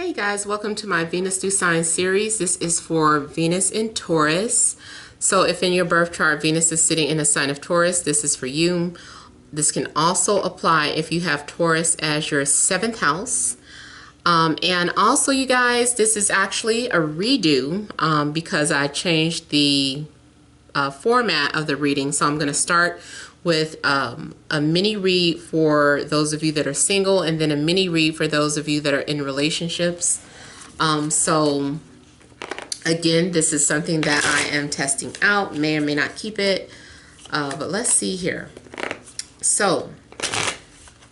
Hey guys, welcome to my Venus through Signs series. This is for Venus in Taurus. So if in your birth chart Venus is sitting in a sign of Taurus, this is for you. This can also apply if you have Taurus as your 7th house. And also, you guys, this is actually a redo because I changed the format of the reading. So I'm going to start with a mini read for those of you that are single, and then a mini read for those of you that are in relationships. So again, this is something that I am testing out, may or may not keep it, but let's see here. So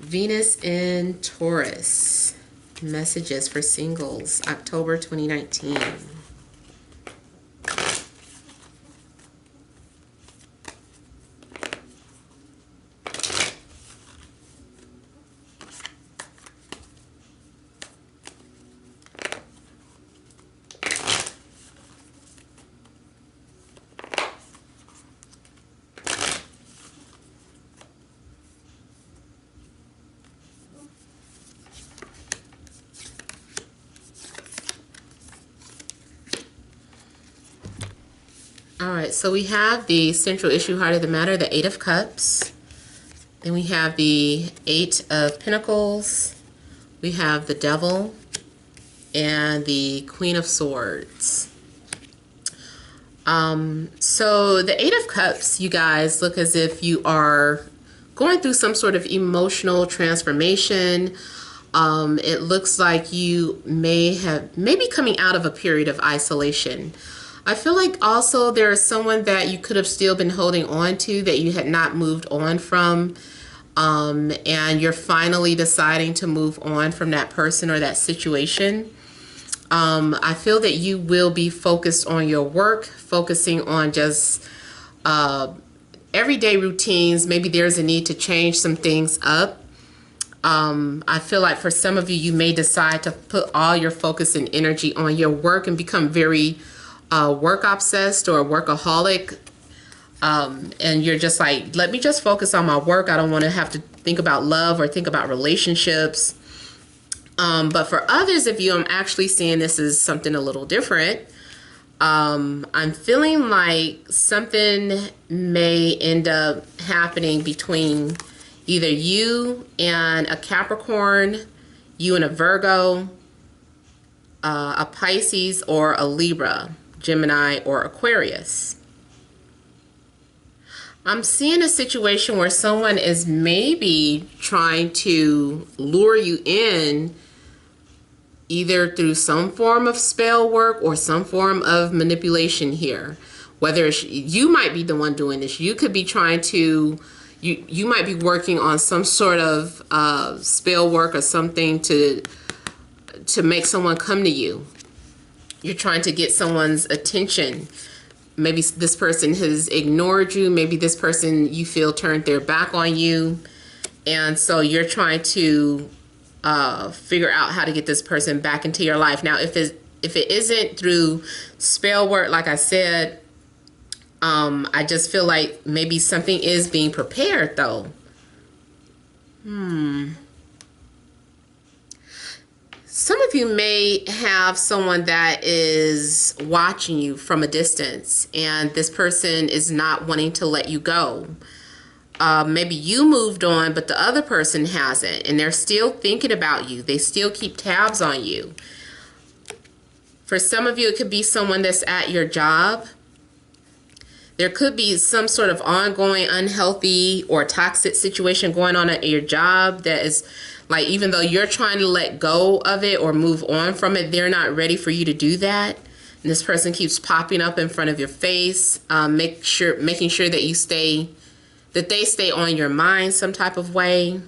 Venus in Taurus, messages for singles, October 2019. Alright, so we have the central issue, heart of the matter, the 8 of Cups. Then we have the 8 of Pentacles. We have the Devil and the Queen of Swords. So the 8 of Cups, you guys, look as if you are going through some sort of emotional transformation. It looks like you may be coming out of a period of isolation. I feel like also there is someone that you could have still been holding on to that you had not moved on from, and you're finally deciding to move on from that person or that situation. I feel that you will be focused on your work, focusing on just everyday routines. Maybe there's a need to change some things up. I feel like for some of you, you may decide to put all your focus and energy on your work and become very work obsessed or workaholic, and you're just like, let me just focus on my work. I don't want to have to think about love or think about relationships. But for others of you, I'm actually seeing this as something a little different. I'm feeling like something may end up happening between either you and a Capricorn, you and a Virgo, a Pisces, or a Libra, Gemini, or Aquarius. I'm seeing a situation where someone is maybe trying to lure you in either through some form of spell work or some form of manipulation here. Whether it's, you might be the one doing this. You could be trying to, you might be working on some sort of spell work or something to make someone come to you. You're trying to get someone's attention. Maybe this person has ignored you. Maybe this person you feel turned their back on you. And so you're trying to figure out how to get this person back into your life. Now, if it isn't through spell work, like I said, I just feel like maybe something is being prepared though. Some of you may have someone that is watching you from a distance, and this person is not wanting to let you go. Maybe you moved on, but the other person hasn't, and they're still thinking about you. They still keep tabs on you. For some of you, it could be someone that's at your job. There could be some sort of ongoing unhealthy or toxic situation going on at your job that is like, even though you're trying to let go of it or move on from it, they're not ready for you to do that. And this person keeps popping up in front of your face, making sure that they stay on your mind some type of way.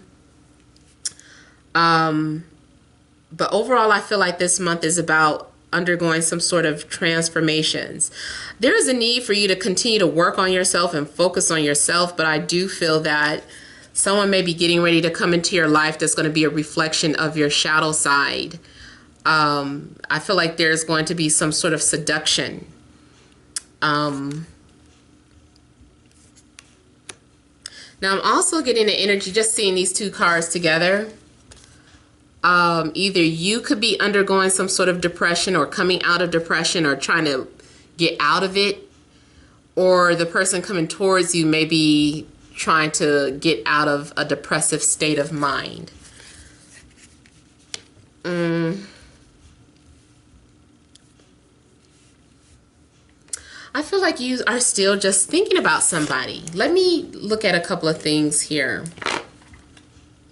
But overall, I feel like this month is about undergoing some sort of transformations. There is a need for you to continue to work on yourself and focus on yourself, but I do feel that someone may be getting ready to come into your life that's going to be a reflection of your shadow side. I feel like there's going to be some sort of seduction. Now I'm also getting the energy, just seeing these two cards together. Either you could be undergoing some sort of depression or coming out of depression or trying to get out of it, or the person coming towards you may be trying to get out of a depressive state of mind. I feel like you are still just thinking about somebody. Let me look at a couple of things here.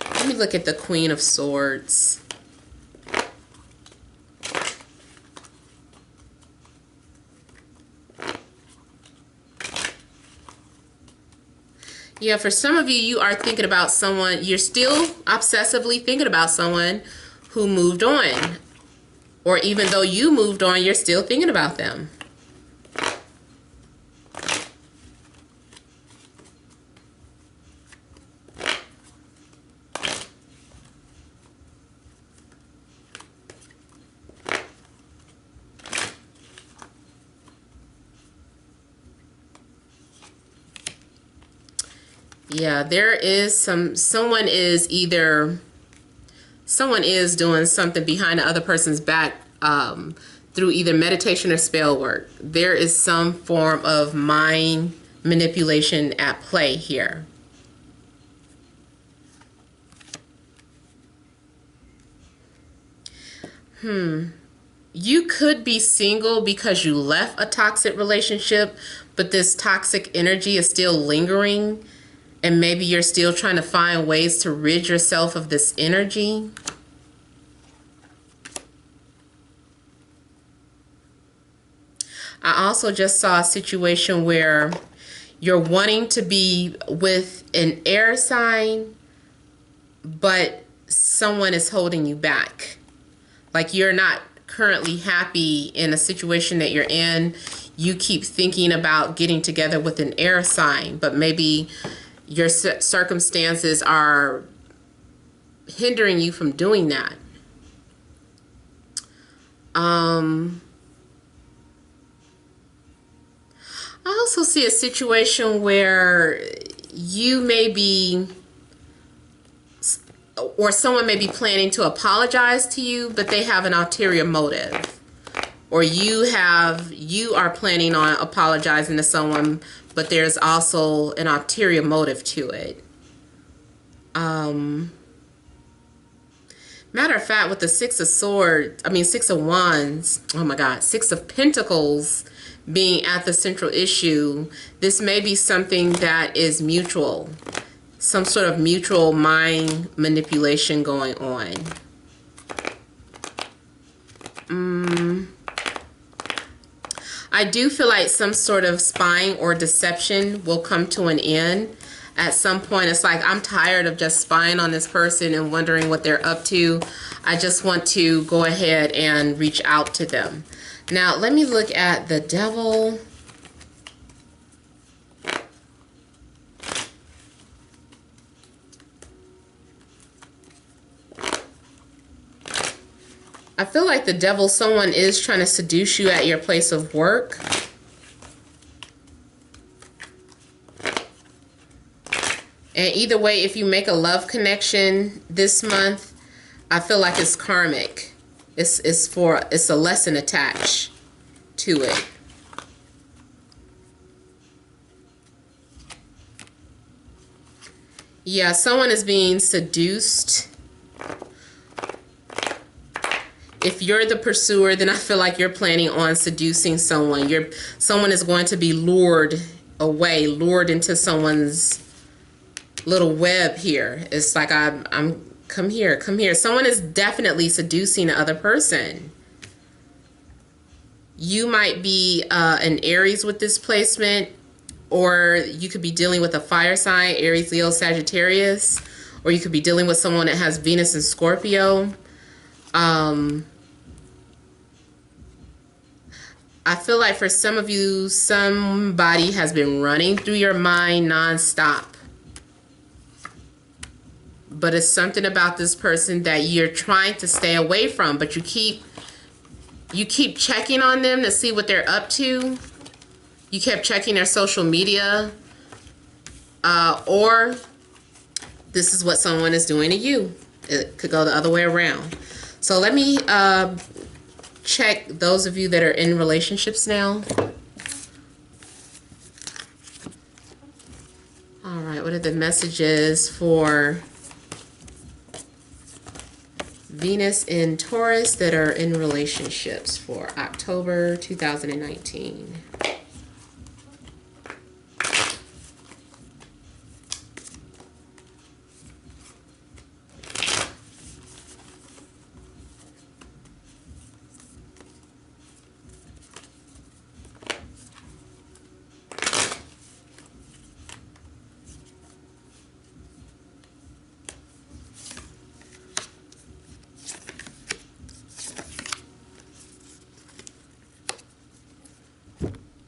Let me look at the Queen of Swords. Yeah, for some of you, you are thinking about someone. You're still obsessively thinking about someone who moved on. Or even though you moved on, you're still thinking about them. Yeah, there is someone is doing something behind the other person's back through either meditation or spell work. There is some form of mind manipulation at play here. You could be single because you left a toxic relationship, but this toxic energy is still lingering. And maybe you're still trying to find ways to rid yourself of this energy. I also just saw a situation where you're wanting to be with an air sign, but someone is holding you back. Like you're not currently happy in a situation that you're in. You keep thinking about getting together with an air sign, but maybe your circumstances are hindering you from doing that. I also see a situation where you may be, or someone may be planning to apologize to you, but they have an ulterior motive. Or you are planning on apologizing to someone, but there's also an ulterior motive to it. Matter of fact, with the Six of Wands, oh my God, Six of Pentacles being at the central issue, this may be something that is mutual. Some sort of mutual mind manipulation going on. I do feel like some sort of spying or deception will come to an end at some point. It's like, I'm tired of just spying on this person and wondering what they're up to. I just want to go ahead and reach out to them. Now, let me look at the Devil. I feel like the Devil, someone is trying to seduce you at your place of work. And either way, if you make a love connection this month, I feel like it's karmic. It's a lesson attached to it. Yeah, someone is being seduced. If you're the pursuer, then I feel like you're planning on seducing someone. Someone is going to be lured away, lured into someone's little web here. It's like, come here, come here. Someone is definitely seducing the other person. You might be an Aries with this placement, or you could be dealing with a fire sign, Aries, Leo, Sagittarius, or you could be dealing with someone that has Venus and Scorpio. I feel like for some of you, somebody has been running through your mind nonstop. But it's something about this person that you're trying to stay away from, but you keep checking on them to see what they're up to. You kept checking their social media, or this is what someone is doing to you. It could go the other way around. So let me check those of you that are in relationships now. All right, what are the messages for Venus in Taurus that are in relationships for October 2019?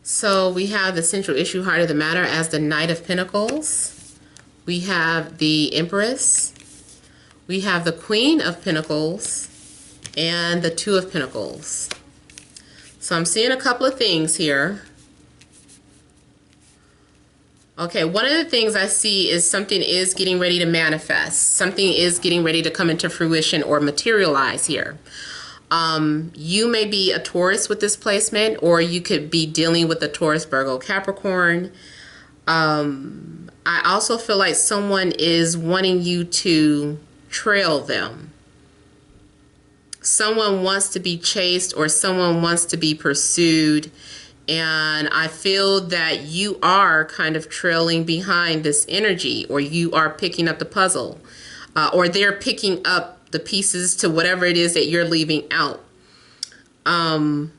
So we have the central issue, heart of the matter, as the Knight of Pentacles. We have the Empress. We have the Queen of Pentacles and the Two of Pentacles. So I'm seeing a couple of things here. Okay, one of the things I see is something is getting ready to manifest. Something is getting ready to come into fruition or materialize here. You may be a Taurus with this placement, or you could be dealing with a Taurus, Virgo, Capricorn. I also feel like someone is wanting you to trail them. Someone wants to be chased or someone wants to be pursued. And I feel that you are kind of trailing behind this energy, or you are picking up the puzzle, or they're picking up the pieces to whatever it is that you're leaving out. Now,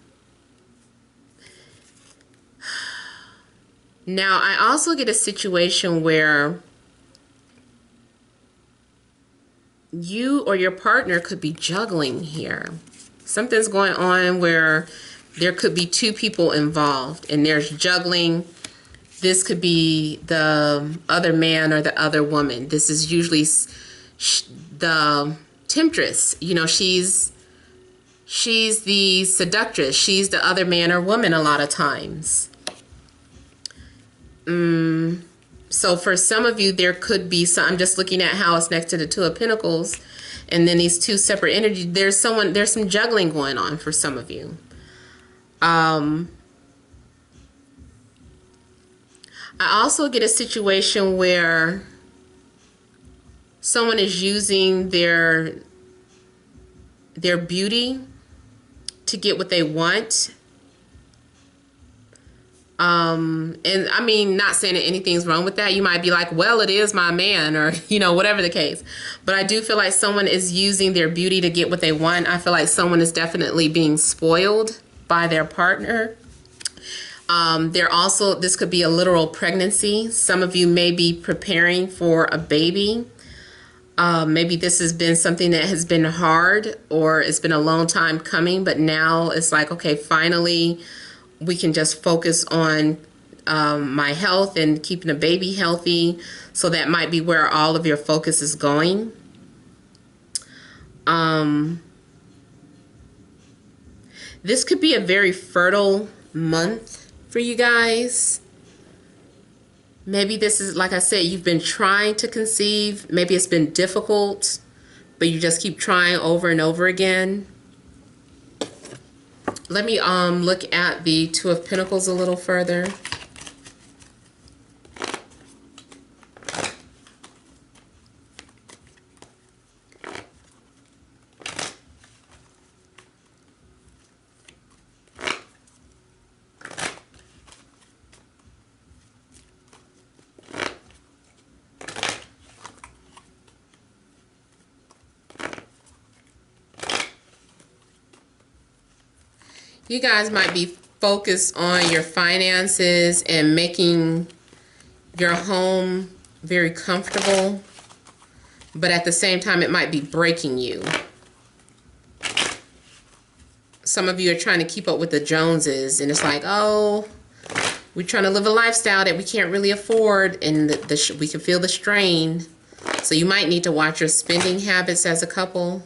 I also get a situation where you or your partner could be juggling here. Something's going on where there could be two people involved and there's juggling. This could be the other man or the other woman. This is usually the temptress. You know, she's the seductress. She's the other man or woman a lot of times. So for some of you, there could be some, I'm just looking at how it's next to the Two of Pentacles, and then these two separate energies. There's some juggling going on for some of you. I also get a situation where someone is using their beauty to get what they want. And I mean, not saying that anything's wrong with that. You might be like, well, it is my man, or, you know, whatever the case. But I do feel like someone is using their beauty to get what they want. I feel like someone is definitely being spoiled by their partner. This could be a literal pregnancy. Some of you may be preparing for a baby. Maybe this has been something that has been hard, or it's been a long time coming, but now it's like, okay, finally we can just focus on my health and keeping the baby healthy. So that might be where all of your focus is going. This could be a very fertile month for you guys. Maybe this is, like I said, you've been trying to conceive. Maybe it's been difficult, but you just keep trying over and over again. Let me look at the Two of Pentacles a little further. You guys might be focused on your finances and making your home very comfortable, but at the same time, it might be breaking you. Some of you are trying to keep up with the Joneses, and it's like, oh, we're trying to live a lifestyle that we can't really afford, and we can feel the strain. So you might need to watch your spending habits as a couple.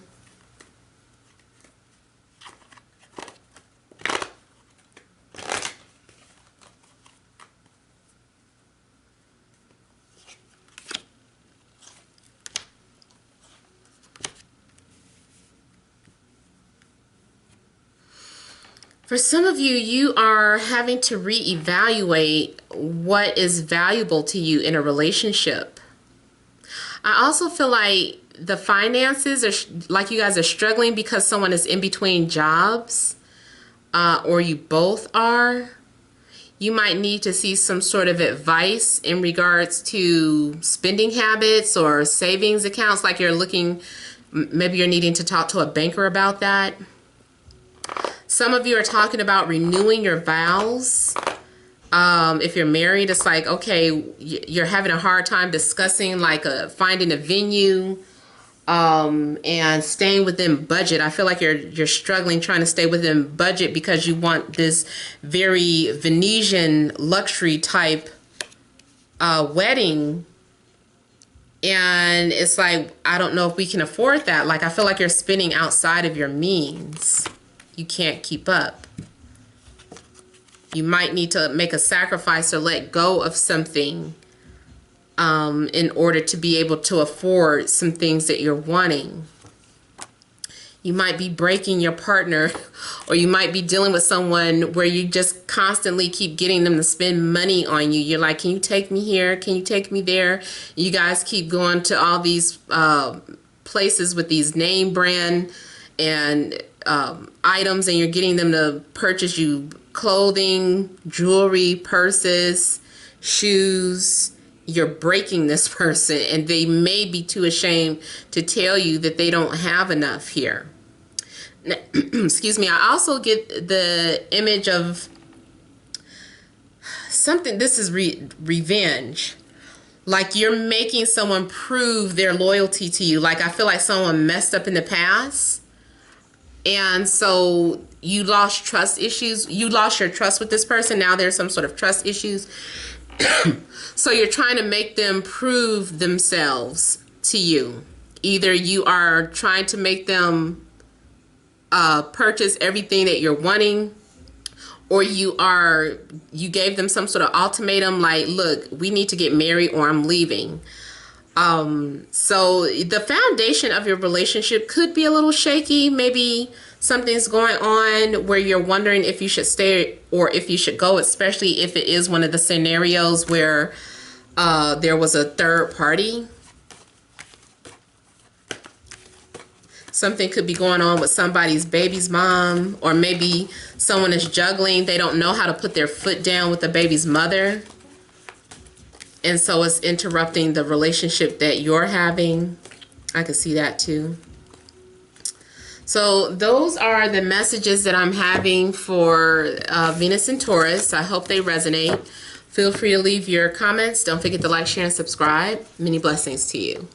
For some of you, you are having to reevaluate what is valuable to you in a relationship. I also feel like the finances are like you guys are struggling because someone is in between jobs, or you both are. You might need to see some sort of advice in regards to spending habits or savings accounts, like you're looking, maybe you're needing to talk to a banker about that. Some of you are talking about renewing your vows. If you're married, it's like, okay, you're having a hard time discussing like finding a venue and staying within budget. I feel like you're struggling trying to stay within budget because you want this very Venetian luxury type wedding. And it's like, I don't know if we can afford that. Like, I feel like you're spending outside of your means. You can't keep up. You might need to make a sacrifice or let go of something in order to be able to afford some things that you're wanting. You might be breaking your partner, or you might be dealing with someone where you just constantly keep getting them to spend money on you. You're like, can you take me here? Can you take me there? You guys keep going to all these places with these name brand and items, and you're getting them to purchase you clothing, jewelry, purses, shoes. You're breaking this person, and they may be too ashamed to tell you that they don't have enough here. Now, excuse me. I also get the image of something. This is revenge. Like you're making someone prove their loyalty to you. Like I feel like someone messed up in the past, and so you lost trust issues. You lost your trust with this person. Now there's some sort of trust issues. So you're trying to make them prove themselves to you. Either you are trying to make them purchase everything that you're wanting, or you gave them some sort of ultimatum like, look, we need to get married or I'm leaving. So the foundation of your relationship could be a little shaky. Maybe something's going on where you're wondering if you should stay or if you should go, especially if it is one of the scenarios where there was a third party. Something could be going on with somebody's baby's mom, or maybe someone is juggling. They don't know how to put their foot down with the baby's mother. And so it's interrupting the relationship that you're having. I could see that too. So those are the messages that I'm having for Venus and Taurus. I hope they resonate. Feel free to leave your comments. Don't forget to like, share, and subscribe. Many blessings to you.